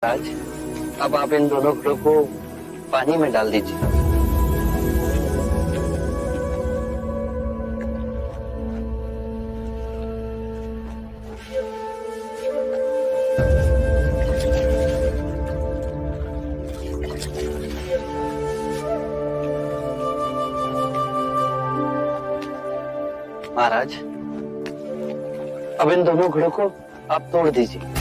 आज अब आप इन दोनों घड़ों को पानी में डाल दीजिए। महाराज, अब इन दोनों घड़ों को आप तोड़ दीजिए।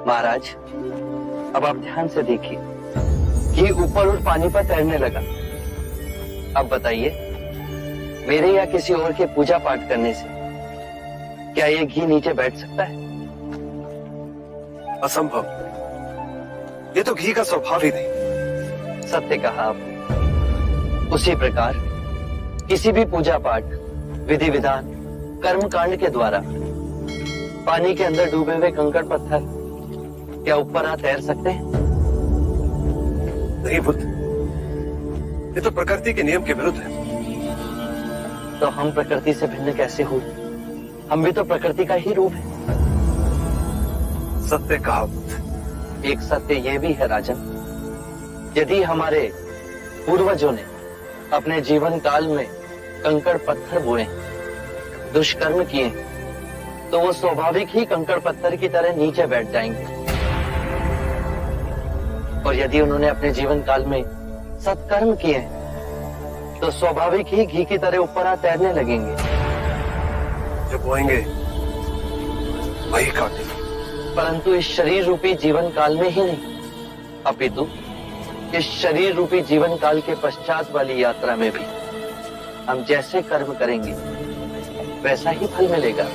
महाराज, अब आप ध्यान से देखिए, घी ऊपर और पानी पर तैरने लगा। अब बताइए, मेरे या किसी और के पूजा पाठ करने से क्या ये घी नीचे बैठ सकता है? असंभव। ये तो घी का स्वभाव ही नहीं। सत्य कहा आपने। उसी प्रकार किसी भी पूजा पाठ, विधि विधान, कर्म कांड के द्वारा पानी के अंदर डूबे हुए कंकड़ पत्थर क्या ऊपर आ तैर सकते हैं? नहीं बुद्ध, ये तो प्रकृति के नियम के विरुद्ध है। तो हम प्रकृति से भिन्न कैसे हुए? हम भी तो प्रकृति का ही रूप है। सत्य कहा बुद्ध। एक सत्य यह भी है राजन, यदि हमारे पूर्वजों ने अपने जीवन काल में कंकड़ पत्थर बोए, दुष्कर्म किए, तो वो स्वाभाविक ही कंकड़ पत्थर की तरह नीचे बैठ जाएंगे। और यदि उन्होंने अपने जीवन काल में सत्कर्म किए, तो स्वाभाविक ही घी की तरह ऊपर आ तैरने लगेंगे। जो बोएंगे वही काटेंगे। परंतु इस शरीर रूपी जीवन काल में ही नहीं, अपितु इस शरीर रूपी जीवन काल के पश्चात वाली यात्रा में भी हम जैसे कर्म करेंगे वैसा ही फल मिलेगा।